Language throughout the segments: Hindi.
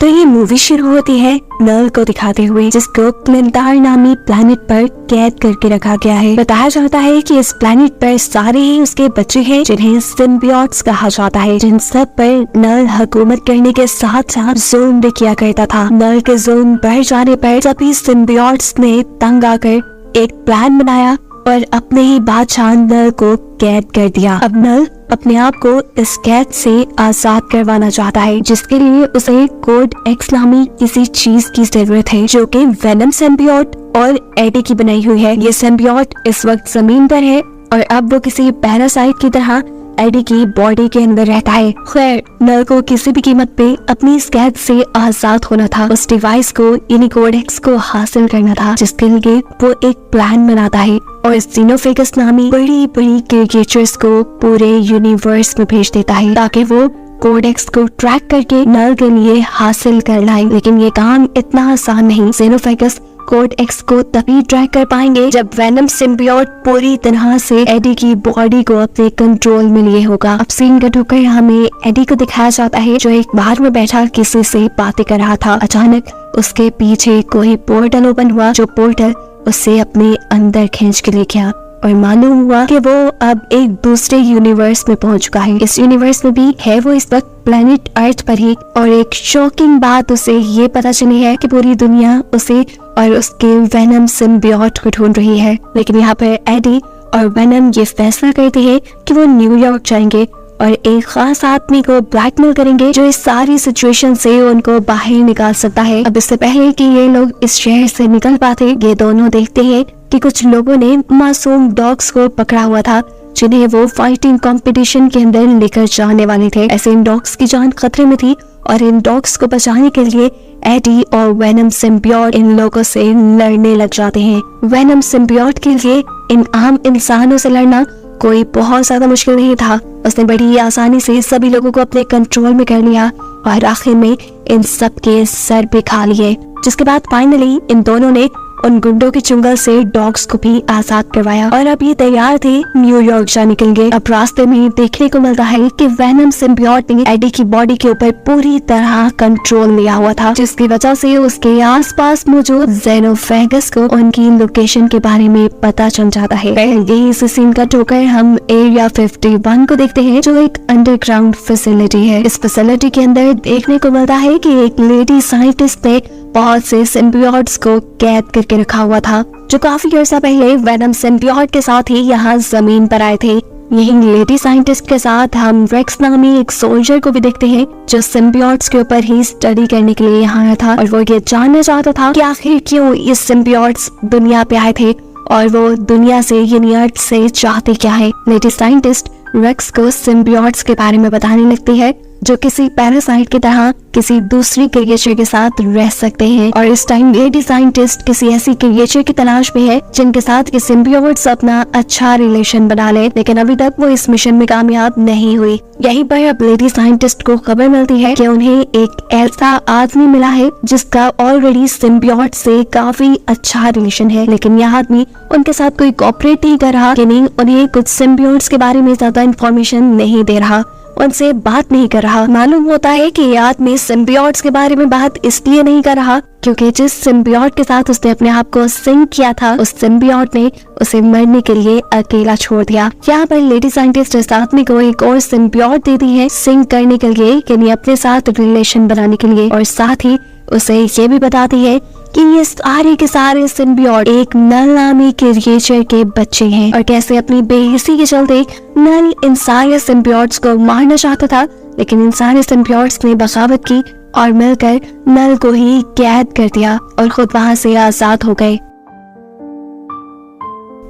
तो ये मूवी शुरू होती है नल को दिखाते हुए, जिसको क्लिंटार नामी प्लैनेट पर कैद करके रखा गया है। बताया जाता है कि इस प्लैनेट पर सारे ही उसके बच्चे हैं जिन्हें सिम्बियोट्स कहा जाता है, जिन सब पर नल हुकूमत करने के साथ साथ जुल्म भी किया करता था। नल के जुल्म बढ़ जाने पर सभी सिम्बियोट्स ने तंग आकर एक प्लान बनाया और अपने ही बादशाह नल को कैद कर दिया। अब नल अपने आप को इस कैद से आजाद करवाना चाहता है, जिसके लिए उसे कोड एक्स नामी किसी चीज की जरूरत है, जो कि वेनम सिम्बियोट और एडी की बनाई हुई है। ये सिम्बियोट इस वक्त जमीन पर है और अब वो किसी पैरासाइट की तरह एडी की बॉडी के अंदर रहता है। खैर, नल को किसी भी कीमत पे अपनी इस कैद से आजाद होना था। उस डिवाइस को यानी कोड एक्स को हासिल करना था, जिसके लिए वो एक प्लान बनाता है और ज़ीनोफेगस नामी बड़ी बड़ी क्रिएचर्स को पूरे यूनिवर्स में भेज देता है ताकि वो कोड एक्स को ट्रैक करके नल के लिए हासिल कर लाए। लेकिन ये काम इतना आसान नहीं। ज़ीनोफेगस कोड एक्स को तभी ट्रैक कर पाएंगे जब वेनम सिम्बियोट पूरी तरह से एडी की बॉडी को अपने कंट्रोल में लिए होगा। अब सीन कट होकर हमें एडी को दिखाया जाता है, जो एक बार में बैठा किसी से बातें कर रहा था। अचानक उसके पीछे कोई पोर्टल ओपन हुआ, जो पोर्टल उससे अपने अंदर खींच के ले गया और मालूम हुआ कि वो अब एक दूसरे यूनिवर्स में पहुंच चुका है। इस यूनिवर्स में भी है वो इस वक्त प्लेनेट अर्थ पर ही, और एक शॉकिंग बात उसे ये पता चली है कि पूरी दुनिया उसे और उसके वेनम सिम्बियोट को ढूंढ रही है। लेकिन यहाँ पर एडी और वेनम ये फैसला करते हैं कि वो न्यूयॉर्क जाएंगे और एक खास आदमी को ब्लैकमेल करेंगे, जो इस सारी सिचुएशन से उनको बाहर निकाल सकता है। अब इससे पहले कि ये लोग इस शहर से निकल पाते, ये दोनों देखते हैं कि कुछ लोगों ने मासूम डॉग्स को पकड़ा हुआ था, जिन्हें वो फाइटिंग कंपटीशन के अंदर लेकर जाने वाले थे। ऐसे इन डॉग्स की जान खतरे में थी और इन डॉग्स को बचाने के लिए एडी और वेनम सिम्बियोट इन लोगों से लड़ने लग जाते हैं। वेनम सिम्बियोट के लिए इन आम इंसानों से लड़ना कोई बहुत ज्यादा मुश्किल नहीं था। उसने बड़ी आसानी से सभी लोगों को अपने कंट्रोल में कर लिया और आखिर में इन सब के सर पे खा लिए, जिसके बाद फाइनली इन दोनों ने उन गुंडों के चुंगल से डॉग्स को भी आजाद करवाया और अब ये तैयार थे न्यूयॉर्क जाने के लिए। अब रास्ते में देखने को मिलता है कि वेनम सिम्बियोट ने एडी की बॉडी के ऊपर पूरी तरह कंट्रोल लिया हुआ था, जिसकी वजह से उसके आसपास मौजूद ज़ीनोफेगस को उनकी लोकेशन के बारे में पता चल जाता है। यही इस सीन का टोकर हम एरिया 51 को देखते हैं, जो एक अंडरग्राउंड फैसिलिटी है। इस फैसिलिटी के अंदर देखने को मिलता है कि एक लेडी साइंटिस्ट ने बहुत से सिम्बियोट्स को कैद करके रखा हुआ था, जो काफी अर्सा पहले वेनम सिम्बियोट के साथ ही यहाँ जमीन पर आए थे। यही लेडी साइंटिस्ट के साथ हम रेक्स नामी एक सोल्जर को भी देखते हैं, जो सिम्बियोट्स के ऊपर ही स्टडी करने के लिए यहाँ आया था और वो ये जानना चाहता था कि आखिर क्यों ये सिम्बियोट्स दुनिया पे आए थे और वो दुनिया से यानी अर्थ से चाहते क्या है। लेडी साइंटिस्ट रेक्स को सिम्बियोट्स के बारे में बताने लगती है, जो किसी पैरासाइट की तरह किसी दूसरी क्रिएचर के साथ रह सकते हैं। और इस टाइम लेडी साइंटिस्ट किसी ऐसी क्रिएचर की तलाश में है जिनके साथ ये सिम्बियोट्स अपना अच्छा रिलेशन बना ले, लेकिन अभी तक वो इस मिशन में कामयाब नहीं हुई। यहीं पर अब लेडी साइंटिस्ट को खबर मिलती है कि उन्हें एक ऐसा आदमी मिला है जिसका ऑलरेडी सिम्बियोट से काफी अच्छा रिलेशन है, लेकिन यह आदमी उनके साथ कोई कोऑपरेट नहीं कर रहा, यानी उन्हें कुछ सिम्बियोट्स के बारे में ज्यादा इंफॉर्मेशन नहीं दे रहा, उनसे बात नहीं कर रहा। मालूम होता है कि ये आदमी सिम्बियोट्स के बारे में बात इसलिए नहीं कर रहा क्योंकि जिस सिम्बियोट के साथ उसने अपने आप को सिंक किया था, उस सिम्बियोट ने उसे मरने के लिए अकेला छोड़ दिया। यहाँ पर लेडी साइंटिस्ट इस आदमी को एक और सिम्बियोट देती है सिंक करने के लिए, यानी अपने साथ रिलेशन बनाने के लिए, और साथ ही उसे ये भी बताती है कि ये सारे के सारे सिम्बियोट एक नल नामी क्रिएचर के बच्चे हैं और कैसे अपनी बेहिसी के चलते नल इन सारे सिम्बियोट्स को मारना चाहता था, लेकिन इन सारे सिम्बियोट्स ने बगावत की और मिलकर नल को ही कैद कर दिया और खुद वहां से आजाद हो गए।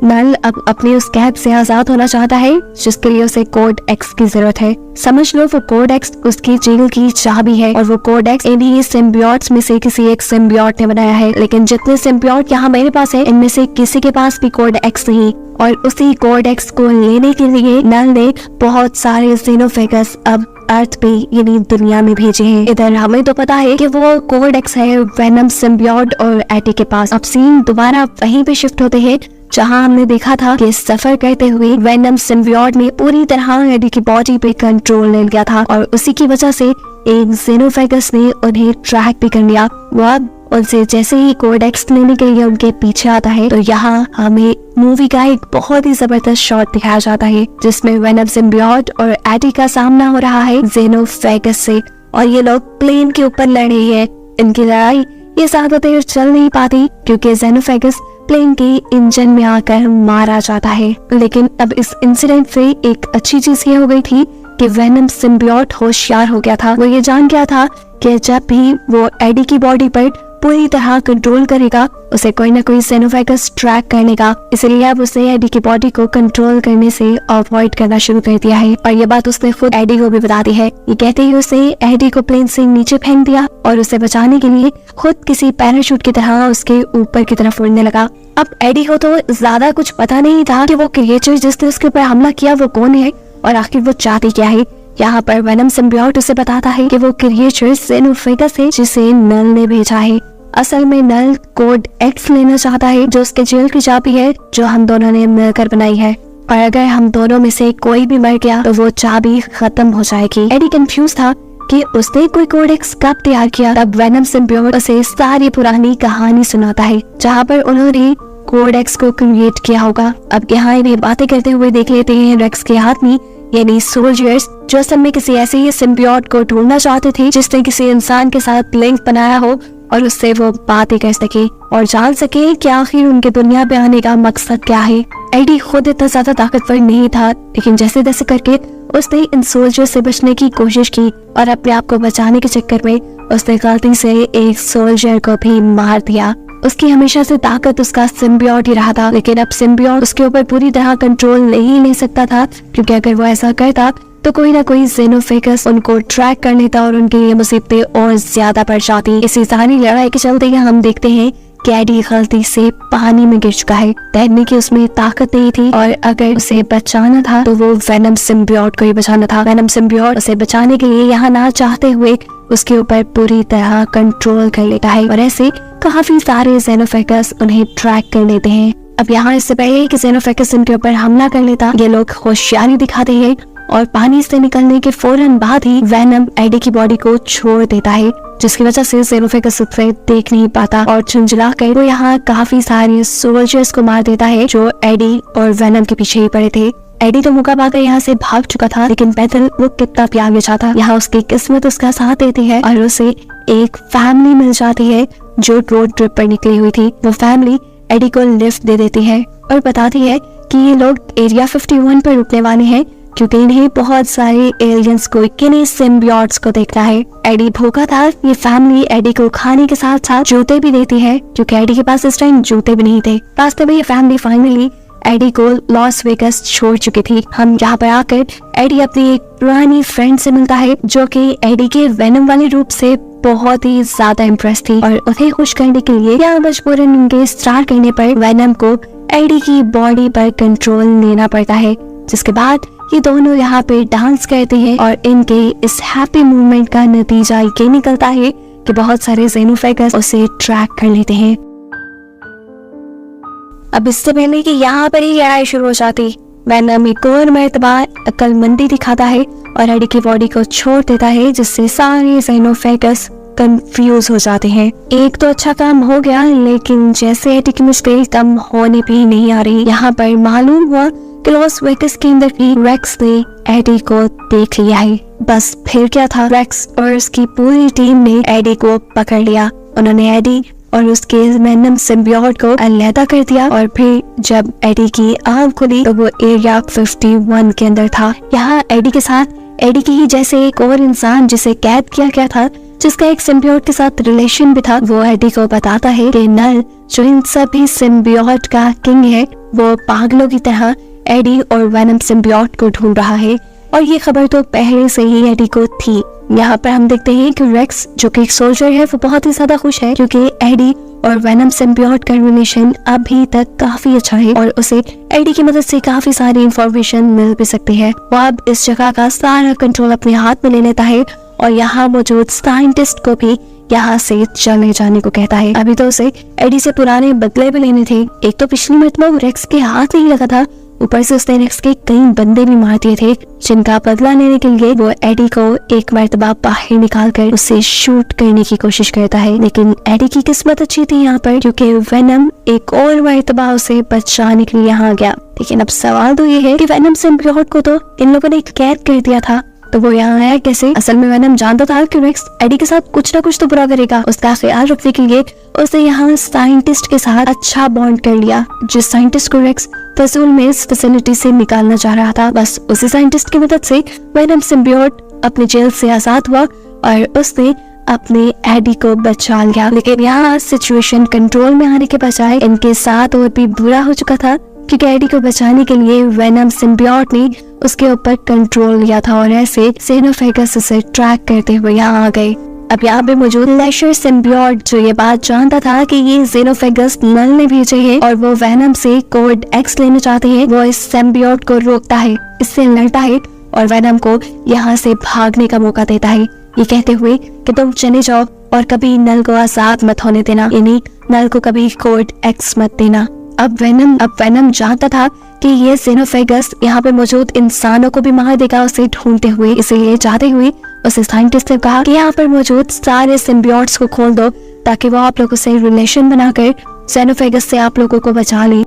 नल अब अपनी उस कैद से आजाद होना चाहता है, जिसके लिए उसे कोड एक्स की जरूरत है। समझ लो वो कोड एक्स उसकी जेल की चाबी है और वो कोड एक्स इन्हीं सिम्बियोट्स में से किसी एक सिम्बियोट ने बनाया है। लेकिन जितने सिम्बियोट यहाँ मेरे पास है, इनमें से किसी के पास भी कोड एक्स नहीं, और उसी कोड एक्स को लेने के लिए नल ने बहुत सारे ज़ीनोफेगस अब अर्थ पे यानी दुनिया में भेजे हैं। इधर हमें तो पता है कि वो कोड एक्स है वेनम सिम्बियोट और एडी के पास। अब सीन दोबारा वहीं पे शिफ्ट होते हैं जहां हमने देखा था कि सफर करते हुए वेनम सिम्बियोट ने पूरी तरह एडी की बॉडी पे कंट्रोल ले लिया था और उसी की वजह से एक जेनोफेगस ने उन्हें ट्रैक भी कर लिया। वो अब उनसे जैसे ही कोड एक्स लेने के लिए उनके पीछे आता है तो यहाँ हमें मूवी का एक बहुत ही जबरदस्त शॉट दिखाया जाता है जिसमें वेनम सिम्बियोट और एडी का सामना हो रहा है जेनोफेगस से, और ये लोग प्लेन के ऊपर लड़ रही है। इनकी लड़ाई ये ज्यादा देर चल नहीं पाती क्योंकि जेनोफेगस प्लेन के इंजन में आकर मारा जाता है। लेकिन अब इस इंसिडेंट से एक अच्छी चीज ये हो गई थी कि वेनम सिम्बियोट होशियार हो गया था। वो ये जान गया था कि जब भी वो एडी की बॉडी पर पूरी तरह कंट्रोल करेगा उसे कोई ना कोई जेनोफेगस ट्रैक कर लेगा, इसलिए अब उसे एडी की बॉडी को कंट्रोल करने से अवॉइड करना शुरू कर दिया है। और ये बात उसने खुद एडी को भी बता दी है। ये कहते ही उसे एडी को प्लेन से नीचे फेंक दिया और उसे बचाने के लिए खुद किसी पैराशूट की तरह उसके ऊपर की तरफ उड़ने लगा। अब एडी को तो ज्यादा कुछ पता नहीं था कि वो क्रिएचर जिसने उसके ऊपर हमला किया वो कौन है और आखिर वो चाहती क्या है। यहाँ पर वेनम सिम्बियोट उसे बताता है कि वो क्रिएचर जेनोफेगस है जिसे नल ने भेजा है। असल में नल कोड एक्स लेना चाहता है जो उसके जेल की चाबी है जो हम दोनों ने मिलकर बनाई है, और अगर हम दोनों में से कोई भी मर गया तो वो चाबी खत्म हो जाएगी। एडी कंफ्यूज था कि उसने कोई कोड एक्स कब तैयार किया। तब वेनम सिम्बियोट उसे सारी पुरानी कहानी सुनाता है जहाँ पर उन्होंने कोड एक्स को क्रिएट किया होगा। अब यहाँ इन्हें बातें करते हुए देख लेते हैं रेक्स के हाथ में, यानी सोल्जर्स जो असल में किसी ऐसे ही सिम्बियोट को ढूंढना चाहते थे जिसने किसी इंसान के साथ लिंक बनाया हो और उससे वो बातें कर सके और जान सके कि आखिर उनके दुनिया पे आने का मकसद क्या है। एडी खुद इतना ज्यादा ताकतवर नहीं था लेकिन जैसे तैसे करके उसने इन सोल्जर से बचने की कोशिश की और अपने आप को बचाने के चक्कर में उसने गलती से एक सोल्जर को भी मार दिया। उसकी हमेशा से ताकत उसका सिम्बियोट ही रहा था, लेकिन अब सिम्बियोट उसके ऊपर पूरी तरह कंट्रोल नहीं ले सकता था क्योंकि अगर वो ऐसा करता तो कोई ना कोई जेनोफेगस उनको ट्रैक कर लेता और उनके लिए मुसीबतें और ज्यादा बढ़ जाती। इसी सारी लड़ाई के चलते हम देखते हैं कि एडी गलती से पानी में गिर चुका है। तैरने की उसमें ताकत नहीं थी और अगर उसे बचाना था तो वो वेनम सिम्बियोट को ही बचाना था। वेनम सिम्बियोट उसे बचाने के लिए यहाँ ना चाहते हुए उसके ऊपर पूरी तरह कंट्रोल कर लेता है और ऐसे काफी सारे जेनोफेगस उन्हें ट्रैक कर लेते हैं। अब यहाँ इससे पहले कि जेनोफेगस उनके ऊपर हमला कर लेता ये लोग होशियारी दिखाते हैं और पानी से निकलने के फौरन बाद ही वेनम एडी की बॉडी को छोड़ देता है जिसकी वजह से जेनोफेगस उसे देख नहीं पाता और झुंझला कर वो यहाँ काफी सारे सोल्जर्स को मार देता है जो एडी और वेनम के पीछे ही पड़े थे। एडी तो मौका पाकर यहाँ से भाग चुका था लेकिन पैदल वो कितना भी आगे जाता। यहाँ उसकी किस्मत उसका साथ देती है और उसे एक फैमिली मिल जाती है जो रोड ट्रिप पर निकली हुई थी। वो फैमिली एडी को लिफ्ट दे देती है और बताती है कि ये लोग एरिया 51 पर रुकने वाले हैं क्योंकि इन्हें बहुत सारे एलियंस को किन्हीं सिम्बियोट्स को देखना है। एडी भूखा था। ये फैमिली एडी को खाने के साथ साथ जूते भी देती है क्योंकि एडी के पास इस टाइम जूते भी नहीं थे। रास्ते में ये फैमिली फाइनली एडी को लॉस वेगस छोड़ चुकी थी। हम यहाँ पर आकर एडी अपनी एक पुरानी फ्रेंड से मिलता है जो कि एडी के वेनम वाले रूप से बहुत ही ज्यादा इम्प्रेस थी और उन्हें खुश करने के लिए या मजबूरन उनके स्टार करने पर वेनम को एडी की बॉडी पर कंट्रोल लेना पड़ता है, जिसके बाद ये दोनों यहाँ पे डांस करते हैं और इनके इस हैप्पी मूवमेंट का नतीजा ये निकलता है कि बहुत सारे जेनोफेगस उसे ट्रैक कर लेते हैं। अब इससे पहले कि यहाँ पर ही लड़ाई शुरू हो जाती वेनम एक और मर्तबा अक्लमंदी दिखाता है और एडी की बॉडी को छोड़ देता है जिससे सारे जेनोफेगस कंफ्यूज हो जाते हैं। एक तो अच्छा काम हो गया लेकिन जैसे एडी की मुश्किल कम होने भी नहीं आ रही। यहाँ पर मालूम हुआ कि लॉस वेगस के अंदर भी रेक्स ने एडी को देख लिया है। बस फिर क्या था, रेक्स और उसकी पूरी टीम ने एडी को पकड़ लिया। उन्होंने एडी और उसके वेनम सिम्बियोट को अलग कर दिया और फिर जब एडी की आंख खुली तो वो एरिया 51 के अंदर था। यहाँ एडी के साथ एडी की ही जैसे एक और इंसान जिसे कैद किया गया था जिसका एक सिम्बियोट के साथ रिलेशन भी था, वो एडी को बताता है कि नल जो इन सभी सिम्बियोट का किंग है वो पागलों की तरह एडी और वेनम सिम्बियोट को ढूंढ रहा है और ये खबर तो पहले से ही एडी को थी। यहाँ पर हम देखते हैं कि रेक्स जो कि एक सोल्जर है वो बहुत ही ज्यादा खुश है क्योंकि एडी और वेनम सिम्बियोट का रिलेशन अभी तक काफी अच्छा है और उसे एडी की मदद से काफी सारी इंफॉर्मेशन मिल भी सकती है। वो अब इस जगह का सारा कंट्रोल अपने हाथ में ले लेता है और यहाँ मौजूद साइंटिस्ट को भी यहाँ से चले जाने को कहता है। अभी तो उसे एडी से पुराने बदले भी लेने थे। एक तो पिछली मरतबा रेक्स के हाथ नहीं लगा था, ऊपर से उसने नेक्स्ट के कई बंदे भी मार दिए थे, जिनका बदला लेने के लिए वो एडी को एक मर्तबा बाहर निकालकर उसे शूट करने की कोशिश करता है। लेकिन एडी की किस्मत अच्छी थी यहाँ पर, क्योंकि वेनम एक और मर्तबा उसे बचाने के लिए यहाँ आ गया। लेकिन अब सवाल तो ये है कि वेनम सिम्बियोट को तो इन लोगों ने कैद कर दिया था, तो वो यहाँ आया कैसे? असल में वेनम जानता था कि रेक्स एडी के साथ कुछ ना कुछ तो बुरा करेगा। उसका ख्याल रखने के लिए उसने यहाँ साइंटिस्ट के साथ अच्छा बॉन्ड कर लिया, जिस साइंटिस्ट को रेक्स फजूल में इस फैसिलिटी से निकालना चाह रहा था। बस उसी साइंटिस्ट की मदद से वेनम सिम्बियोट अपने जेल से आजाद हुआ और उसने अपने एडी को बचा लिया। लेकिन यहाँ सिचुएशन कंट्रोल में आने के बजाय इनके साथ और भी बुरा हो चुका था, क्योंकि एडी को बचाने के लिए वेनम सिम्बियोट ने उसके ऊपर कंट्रोल लिया था और ऐसे जेनोफेगस उसे ट्रैक करते हुए यहाँ आ गए। अब यहाँ पे मौजूद लेशर सिम्बियोट जो ये बात जानता था कि ये जेनोफेगस नल ने भेजे हैं और वो वेनम से कोड एक्स लेना चाहते हैं, वो इस सिम्बियोट को रोकता है, इससे लड़ता है और वेनम को यहाँ से भागने का मौका देता है, ये कहते हुए कि तुम चले जाओ और कभी नल को आजाद मत होने देना, यानी नल को कभी कोड एक्स मत देना। अब वेनम जानता था कि ये जेनोफेगस यहाँ पे मौजूद इंसानों को भी मार देगा उसे ढूंढते हुए, इसलिए जाते हुए उसे साइंटिस्ट ने कहा कि यहाँ पर मौजूद सारे सिम्बियोट्स को खोल दो ताकि वो आप लोगों से रिलेशन बनाकर जेनोफेगस से आप लोगों को बचा ले।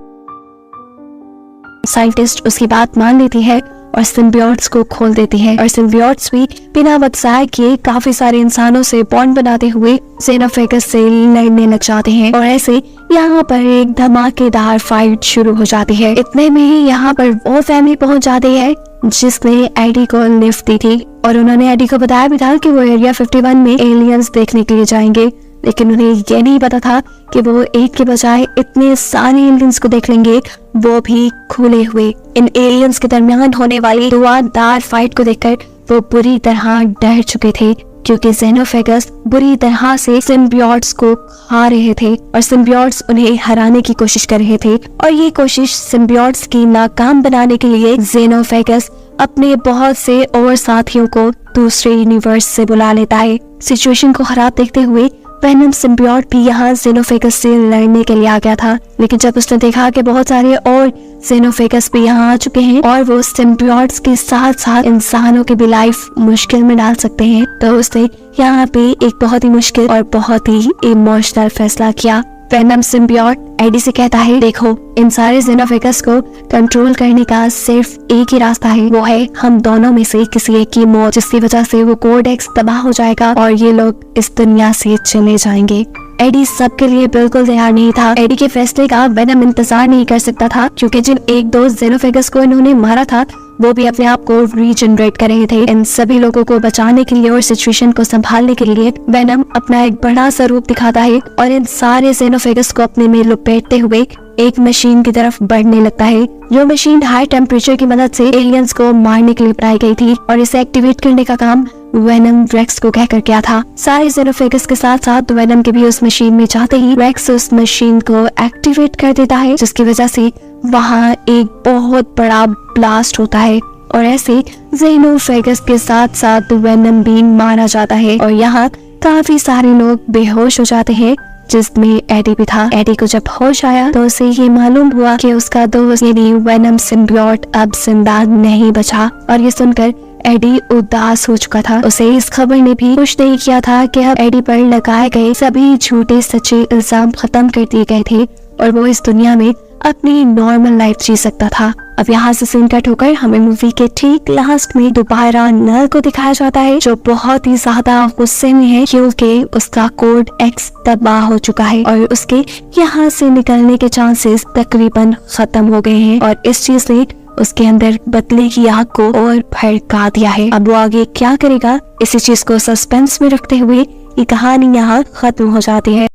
साइंटिस्ट उसकी बात मान लेती है और सिम्बियोट्स को खोल देती है और सिम्बियोट्स भी बिना वक्त ज़ाया किए काफी सारे इंसानों से बॉन्ड बनाते हुए जेनोफेगस से लड़ने लग जाते हैं और ऐसे यहाँ पर एक धमाकेदार फाइट शुरू हो जाती है। इतने में ही यहाँ पर वो फैमिली पहुंच जाती है जिसने एडी को लिफ्ट दी थी और उन्होंने एडी को बताया भी था कि वो एरिया 51 में एलियंस देखने के लिए जाएंगे, लेकिन उन्हें ये नहीं पता था कि वो एक के बजाय इतने सारे एलियंस को देख लेंगे, वो भी खुले हुए। इन एलियंस के दरमियान होने वाली धुआंधार फाइट को देखकर वो बुरी तरह डर चुके थे, क्योंकि जेनोफेगस बुरी तरह से सिम्बियोट्स को खा रहे थे और सिम्बियोट्स उन्हें हराने की कोशिश कर रहे थे। और ये कोशिश सिम्बियोट्स की नाकाम बनाने के लिए जेनोफेगस अपने बहुत से और साथियों को दूसरे यूनिवर्स से बुला लेता है। सिचुएशन को खराब देखते हुए वेनम सिम्बियोट भी यहाँ जेनोफेगस से लड़ने के लिए आ गया था, लेकिन जब उसने देखा कि बहुत सारे और जेनोफेगस भी यहाँ आ चुके हैं और वो सिम्बियोट्स के साथ साथ इंसानों की भी लाइफ मुश्किल में डाल सकते हैं, तो उसने यहाँ पे एक बहुत ही मुश्किल और बहुत ही इमोशनल फैसला किया। वेनम सिम्बियोट एडी से कहता है, देखो इन सारे जेनोफेगस को कंट्रोल करने का सिर्फ एक ही रास्ता है, वो है हम दोनों में से किसी एक की मौत, जिसकी वजह से वो कोड एक्स तबाह हो जाएगा और ये लोग इस दुनिया से चले जाएंगे। एडी सबके लिए बिल्कुल तैयार नहीं था। एडी के फैसले का वेनम इंतजार नहीं कर सकता था, क्योंकि जिन एक दो जेनोफेगस को इन्होंने मारा था वो भी अपने आप को रीजनरेट कर रहे थे। इन सभी लोगों को बचाने के लिए और सिचुएशन को संभालने के लिए वेनम अपना एक बड़ा सा रूप दिखाता है और इन सारे जेनोफेगस को अपने में लपेटते हुए एक मशीन की तरफ बढ़ने लगता है। जो मशीन हाई टेम्परेचर की मदद से एलियंस को मारने के लिए बनाई गई थी और इसे एक्टिवेट करने का काम वेनम रेक्स को कहकर किया था। सारे जेनोफेगस के साथ साथ वेनम के भी उस मशीन में जाते ही रेक्स उस मशीन को एक्टिवेट कर देता है, जिसकी वजह से वहाँ एक बहुत बड़ा ब्लास्ट होता है और ऐसे जेनोफेगस के साथ साथ वेनम भी मारा जाता है और यहाँ काफी सारे लोग बेहोश हो जाते हैं, जिसमें एडी भी था। एडी को जब होश आया तो उसे ये मालूम हुआ कि उसका दोस्त यानी वेनम सिम्बियोट अब जिंदा नहीं बचा और ये सुनकर एडी उदास हो चुका था। उसे इस खबर ने भी खुश नहीं किया था कि अब एडी पर लगाए गए सभी झूठे सच्चे इल्जाम खत्म कर दिए गए थे और वो इस दुनिया में अपनी नॉर्मल लाइफ जी सकता था। अब यहाँ से सीन कट होकर हमें मूवी के ठीक लास्ट में दोबारा नल को दिखाया जाता है, जो बहुत ही ज्यादा गुस्से में है क्योंकि उसका कोड एक्स तबाह हो चुका है और उसके यहाँ से निकलने के चांसेस तकरीबन खत्म हो गए हैं और इस चीज ने उसके अंदर बदले की आग को और भड़का दिया है। अब वो आगे क्या करेगा, इसी चीज को सस्पेंस में रखते हुए ये कहानी यहाँ खत्म हो जाती है।